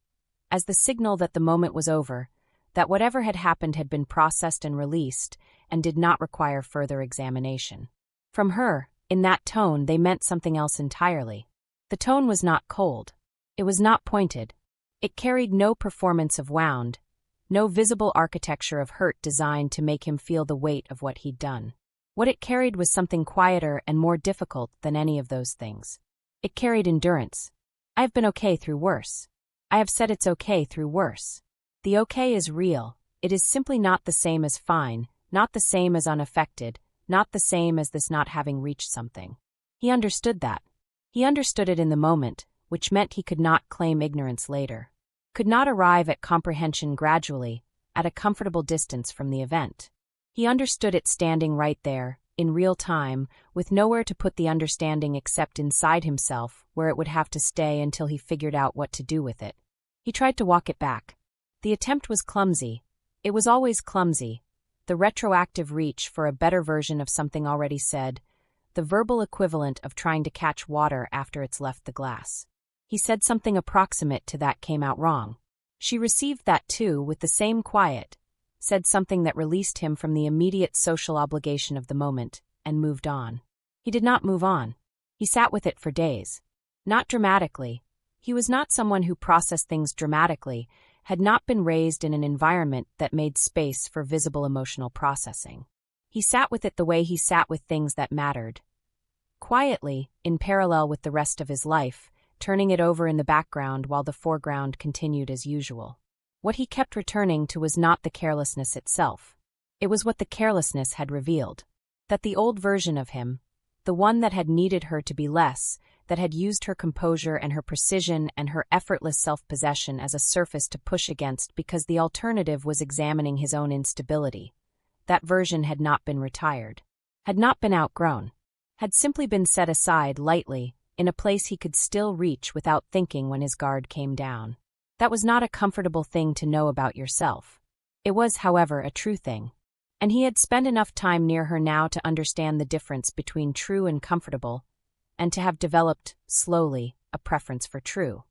as the signal that the moment was over, that whatever had happened had been processed and released, and did not require further examination. From her, in that tone, they meant something else entirely. The tone was not cold. It was not pointed. It carried no performance of wound, no visible architecture of hurt designed to make him feel the weight of what he'd done. What it carried was something quieter and more difficult than any of those things. It carried endurance. I have been okay through worse. I have said it's okay through worse. The okay is real. It is simply not the same as fine, not the same as unaffected, not the same as this not having reached something. He understood that. He understood it in the moment, which meant he could not claim ignorance later. Could not arrive at comprehension gradually, at a comfortable distance from the event. He understood it standing right there, in real time, with nowhere to put the understanding except inside himself, where it would have to stay until he figured out what to do with it. He tried to walk it back. The attempt was clumsy. It was always clumsy. The retroactive reach for a better version of something already said, the verbal equivalent of trying to catch water after it's left the glass. He said something approximate to that came out wrong. She received that too with the same quiet, said something that released him from the immediate social obligation of the moment, and moved on. He did not move on. He sat with it for days. Not dramatically. He was not someone who processed things dramatically, had not been raised in an environment that made space for visible emotional processing. He sat with it the way he sat with things that mattered. Quietly, in parallel with the rest of his life, turning it over in the background while the foreground continued as usual. What he kept returning to was not the carelessness itself. It was what the carelessness had revealed. That the old version of him, the one that had needed her to be less, that had used her composure and her precision and her effortless self-possession as a surface to push against because the alternative was examining his own instability. That version had not been retired, had not been outgrown, had simply been set aside lightly, in a place he could still reach without thinking when his guard came down. That was not a comfortable thing to know about yourself. It was, however, a true thing. And he had spent enough time near her now to understand the difference between true and comfortable, and to have developed, slowly, a preference for true.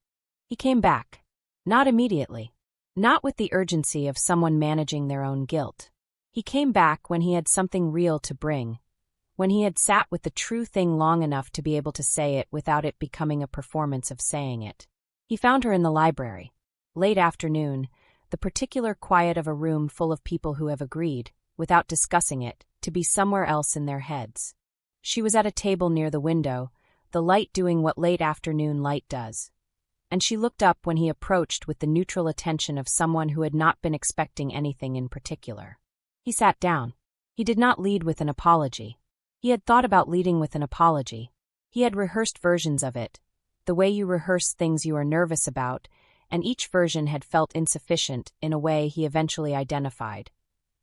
He came back. Not immediately. Not with the urgency of someone managing their own guilt. He came back when he had something real to bring, when he had sat with the true thing long enough to be able to say it without it becoming a performance of saying it. He found her in the library. Late afternoon, the particular quiet of a room full of people who have agreed, without discussing it, to be somewhere else in their heads. She was at a table near the window, the light doing what late afternoon light does. And she looked up when he approached with the neutral attention of someone who had not been expecting anything in particular. He sat down. He did not lead with an apology. He had thought about leading with an apology. He had rehearsed versions of it, the way you rehearse things you are nervous about, and each version had felt insufficient in a way he eventually identified.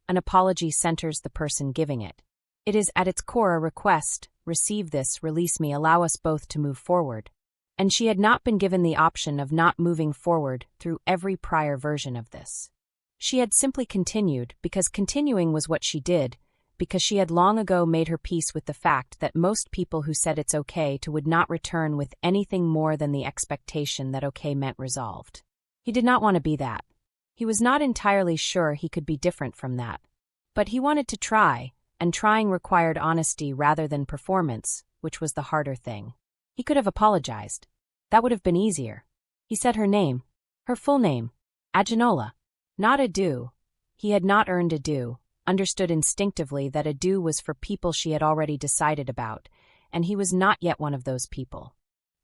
An apology centers the person giving it. It is at its core a request, receive this, release me, allow us both to move forward. And she had not been given the option of not moving forward through every prior version of this. She had simply continued because continuing was what she did, because she had long ago made her peace with the fact that most people who said it's okay to would not return with anything more than the expectation that okay meant resolved. He did not want to be that. He was not entirely sure he could be different from that. But he wanted to try, and trying required honesty rather than performance, which was the harder thing. He could have apologized. That would have been easier. He said her name, her full name, Agenola. Not Adu. He had not earned Adu, understood instinctively that Adu was for people she had already decided about, and he was not yet one of those people.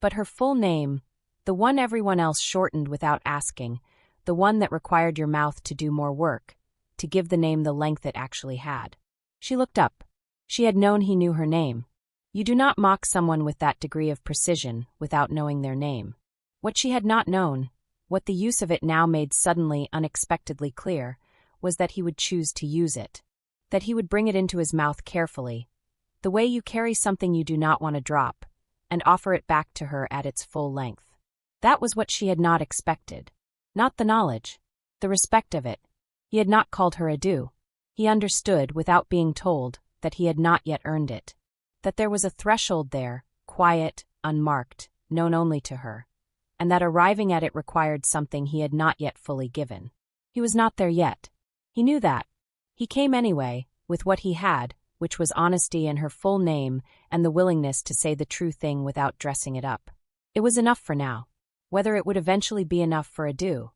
But her full name, the one everyone else shortened without asking, the one that required your mouth to do more work, to give the name the length it actually had. She looked up. She had known he knew her name. You do not mock someone with that degree of precision without knowing their name. What she had not known, what the use of it now made suddenly unexpectedly clear, was that he would choose to use it. That he would bring it into his mouth carefully, the way you carry something you do not want to drop, and offer it back to her at its full length. That was what she had not expected. Not the knowledge, the respect of it. He had not called her Adu. He understood, without being told, that he had not yet earned it. That there was a threshold there, quiet, unmarked, known only to her, and that arriving at it required something he had not yet fully given. He was not there yet. He knew that. He came anyway, with what he had, which was honesty and her full name and the willingness to say the true thing without dressing it up. It was enough for now. Whether it would eventually be enough for Adu,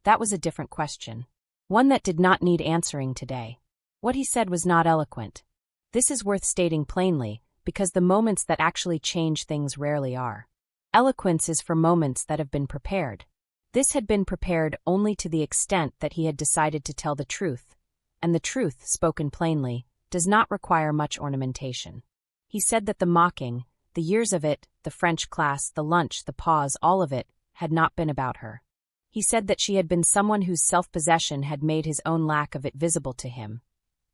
that was a different question. One that did not need answering today. What he said was not eloquent. This is worth stating plainly, because the moments that actually change things rarely are. Eloquence is for moments that have been prepared. This had been prepared only to the extent that he had decided to tell the truth, and the truth, spoken plainly, does not require much ornamentation. He said that the mocking, the years of it, the French class, the lunch, the pause, all of it, had not been about her. He said that she had been someone whose self-possession had made his own lack of it visible to him,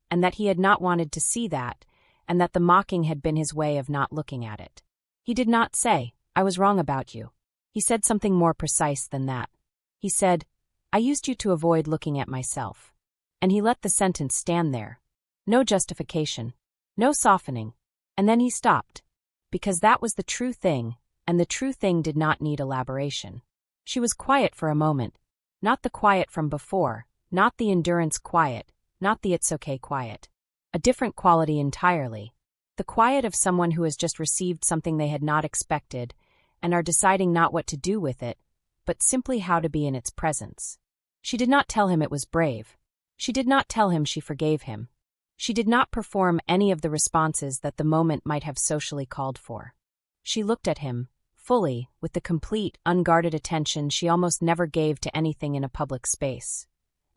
and that he had not wanted to see that, and that the mocking had been his way of not looking at it. He did not say, "I was wrong about you." He said something more precise than that. He said, "I used you to avoid looking at myself." And he let the sentence stand there. No justification. No softening. And then he stopped. Because that was the true thing, and the true thing did not need elaboration. She was quiet for a moment. Not the quiet from before, not the endurance quiet, not the it's okay quiet. A different quality entirely. The quiet of someone who has just received something they had not expected, and are deciding not what to do with it, but simply how to be in its presence. She did not tell him it was brave. She did not tell him she forgave him. She did not perform any of the responses that the moment might have socially called for. She looked at him, fully, with the complete, unguarded attention she almost never gave to anything in a public space.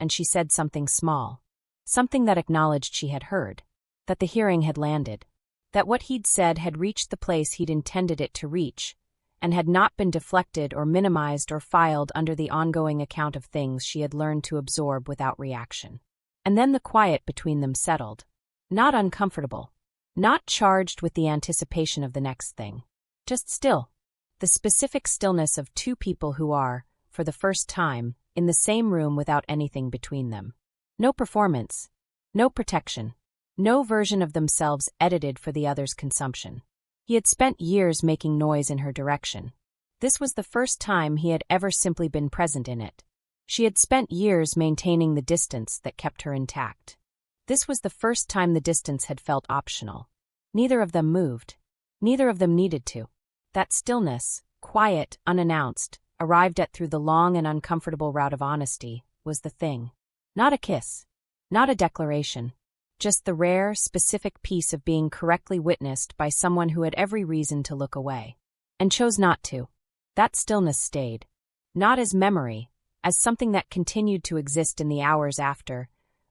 And she said something small. Something that acknowledged she had heard. That the hearing had landed. That what he'd said had reached the place he'd intended it to reach, and had not been deflected or minimized or filed under the ongoing account of things she had learned to absorb without reaction. And then the quiet between them settled. Not uncomfortable. Not charged with the anticipation of the next thing. Just still. The specific stillness of two people who are, for the first time, in the same room without anything between them. No performance. No protection. No version of themselves edited for the other's consumption. He had spent years making noise in her direction. This was the first time he had ever simply been present in it. She had spent years maintaining the distance that kept her intact. This was the first time the distance had felt optional. Neither of them moved. Neither of them needed to. That stillness, quiet, unannounced, arrived at through the long and uncomfortable route of honesty, was the thing. Not a kiss. Not a declaration. Just the rare, specific piece of being correctly witnessed by someone who had every reason to look away. And chose not to. That stillness stayed. Not as memory, as something that continued to exist in the hours after,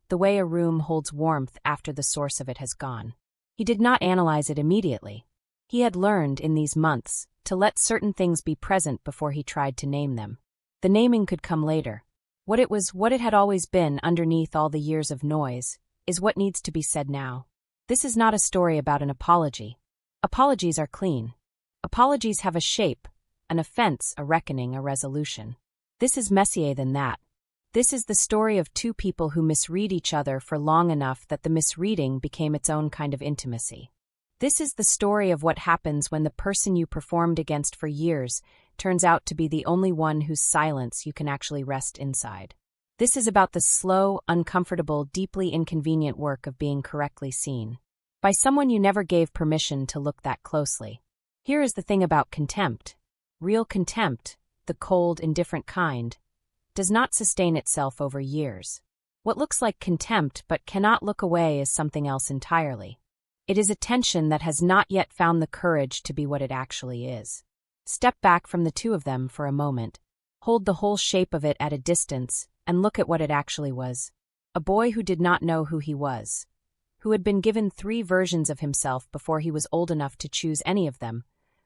the way a room holds warmth after the source of it has gone. He did not analyze it immediately. He had learned, in these months, to let certain things be present before he tried to name them. The naming could come later. What it was, what it had always been underneath all the years of noise, is what needs to be said now. This is not a story about an apology. Apologies are clean. Apologies have a shape, an offense, a reckoning, a resolution. This is messier than that. This is the story of two people who misread each other for long enough that the misreading became its own kind of intimacy. This is the story of what happens when the person you performed against for years turns out to be the only one whose silence you can actually rest inside. This is about the slow, uncomfortable, deeply inconvenient work of being correctly seen by someone you never gave permission to look that closely. Here is the thing about contempt. Real contempt, the cold, indifferent kind, does not sustain itself over years. What looks like contempt but cannot look away is something else entirely. It is a tension that has not yet found the courage to be what it actually is. Step back from the two of them for a moment. Hold the whole shape of it at a distance and look at what it actually was. A boy who did not know who he was, who had been given 3 versions of himself before he was old enough to choose any of them,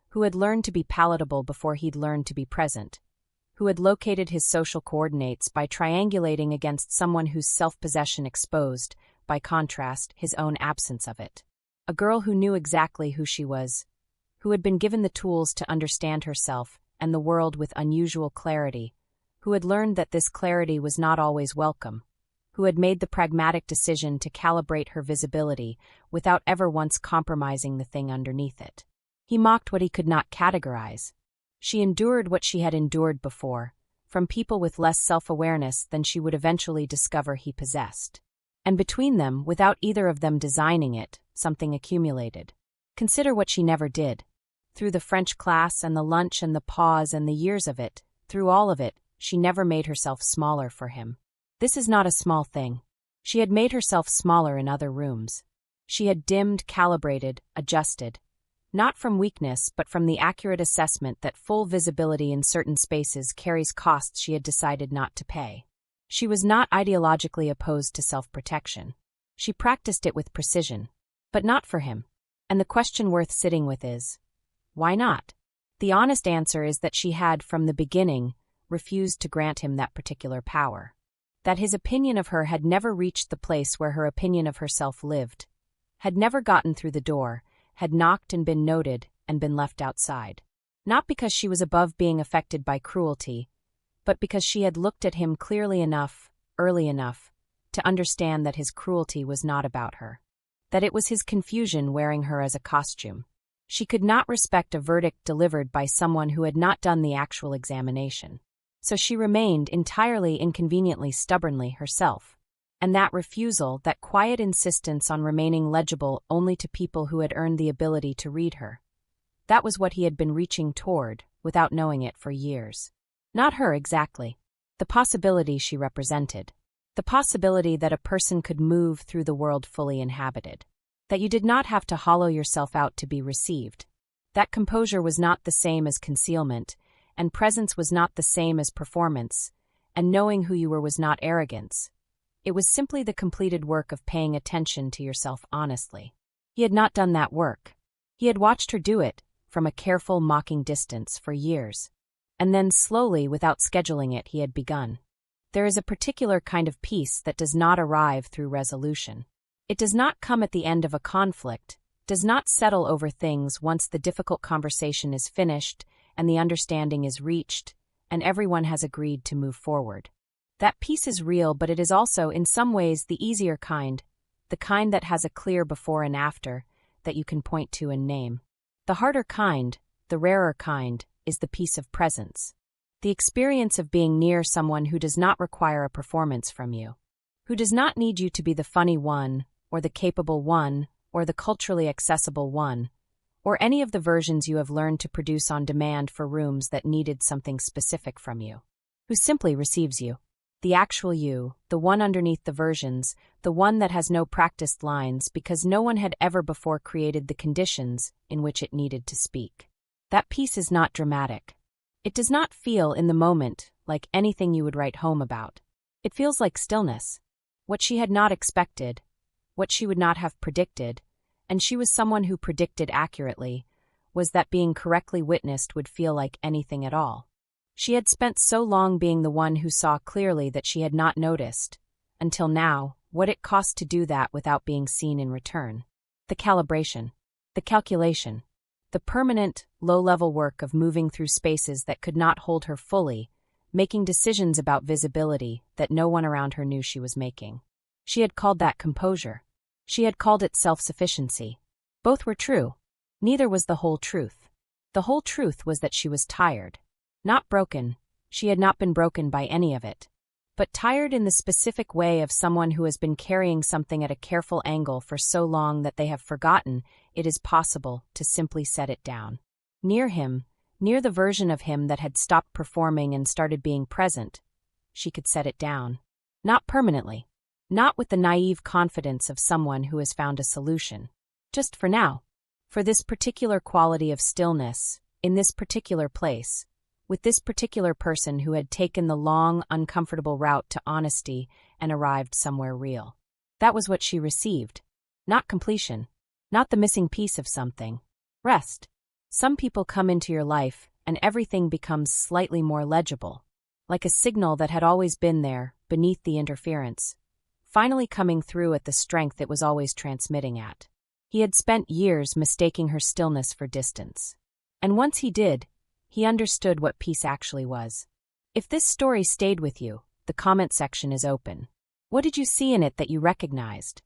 who had learned to be palatable before he'd learned to be present, who had located his social coordinates by triangulating against someone whose self-possession exposed, by contrast, his own absence of it. A girl who knew exactly who she was, who had been given the tools to understand herself and the world with unusual clarity, who had learned that this clarity was not always welcome, who had made the pragmatic decision to calibrate her visibility without ever once compromising the thing underneath it. He mocked what he could not categorize. She endured what she had endured before, from people with less self-awareness than she would eventually discover he possessed. And between them, without either of them designing it, something accumulated. Consider what she never did. Through the French class and the lunch and the pause and the years of it, through all of it, she never made herself smaller for him. This is not a small thing. She had made herself smaller in other rooms. She had dimmed, calibrated, adjusted. Not from weakness, but from the accurate assessment that full visibility in certain spaces carries costs she had decided not to pay. She was not ideologically opposed to self-protection. She practiced it with precision. But not for him. And the question worth sitting with is, why not? The honest answer is that she had, from the beginning, refused to grant him that particular power. That his opinion of her had never reached the place where her opinion of herself lived, had never gotten through the door, had knocked and been noted and been left outside. Not because she was above being affected by cruelty, but because she had looked at him clearly enough, early enough, to understand that his cruelty was not about her. That it was his confusion wearing her as a costume. She could not respect a verdict delivered by someone who had not done the actual examination. So she remained entirely, inconveniently, stubbornly herself. And that refusal, that quiet insistence on remaining legible only to people who had earned the ability to read her, that was what he had been reaching toward, without knowing it, for years. Not her exactly. The possibility she represented. The possibility that a person could move through the world fully inhabited. That you did not have to hollow yourself out to be received. That composure was not the same as concealment, and presence was not the same as performance, and knowing who you were was not arrogance. It was simply the completed work of paying attention to yourself honestly. He had not done that work. He had watched her do it, from a careful, mocking distance, for years. And then slowly, without scheduling it, he had begun. There is a particular kind of peace that does not arrive through resolution. It does not come at the end of a conflict, does not settle over things once the difficult conversation is finished and the understanding is reached, and everyone has agreed to move forward. That peace is real, but it is also, in some ways, the easier kind, the kind that has a clear before and after that you can point to and name. The harder kind, the rarer kind, is the peace of presence. The experience of being near someone who does not require a performance from you, who does not need you to be the funny one, or the capable one, or the culturally accessible one, or any of the versions you have learned to produce on demand for rooms that needed something specific from you, who simply receives you. The actual you, the one underneath the versions, the one that has no practiced lines because no one had ever before created the conditions in which it needed to speak. That peace is not dramatic. It does not feel, in the moment, like anything you would write home about. It feels like stillness. What she had not expected, what she would not have predicted, and she was someone who predicted accurately, was that being correctly witnessed would feel like anything at all. She had spent so long being the one who saw clearly that she had not noticed, until now, what it cost to do that without being seen in return. The calibration, the calculation, the permanent, low-level work of moving through spaces that could not hold her fully, making decisions about visibility that no one around her knew she was making. She had called that composure. She had called it self-sufficiency. Both were true. Neither was the whole truth. The whole truth was that she was tired. Not broken. She had not been broken by any of it. But tired in the specific way of someone who has been carrying something at a careful angle for so long that they have forgotten it is possible to simply set it down. Near him, near the version of him that had stopped performing and started being present, she could set it down. Not permanently. Not with the naive confidence of someone who has found a solution. Just for now. For this particular quality of stillness, in this particular place, with this particular person who had taken the long, uncomfortable route to honesty and arrived somewhere real. That was what she received. Not completion. Not the missing piece of something. Rest. Some people come into your life, and everything becomes slightly more legible, like a signal that had always been there, beneath the interference, finally coming through at the strength it was always transmitting at. He had spent years mistaking her stillness for distance. And once he did, he understood what peace actually was. If this story stayed with you, the comment section is open. What did you see in it that you recognized?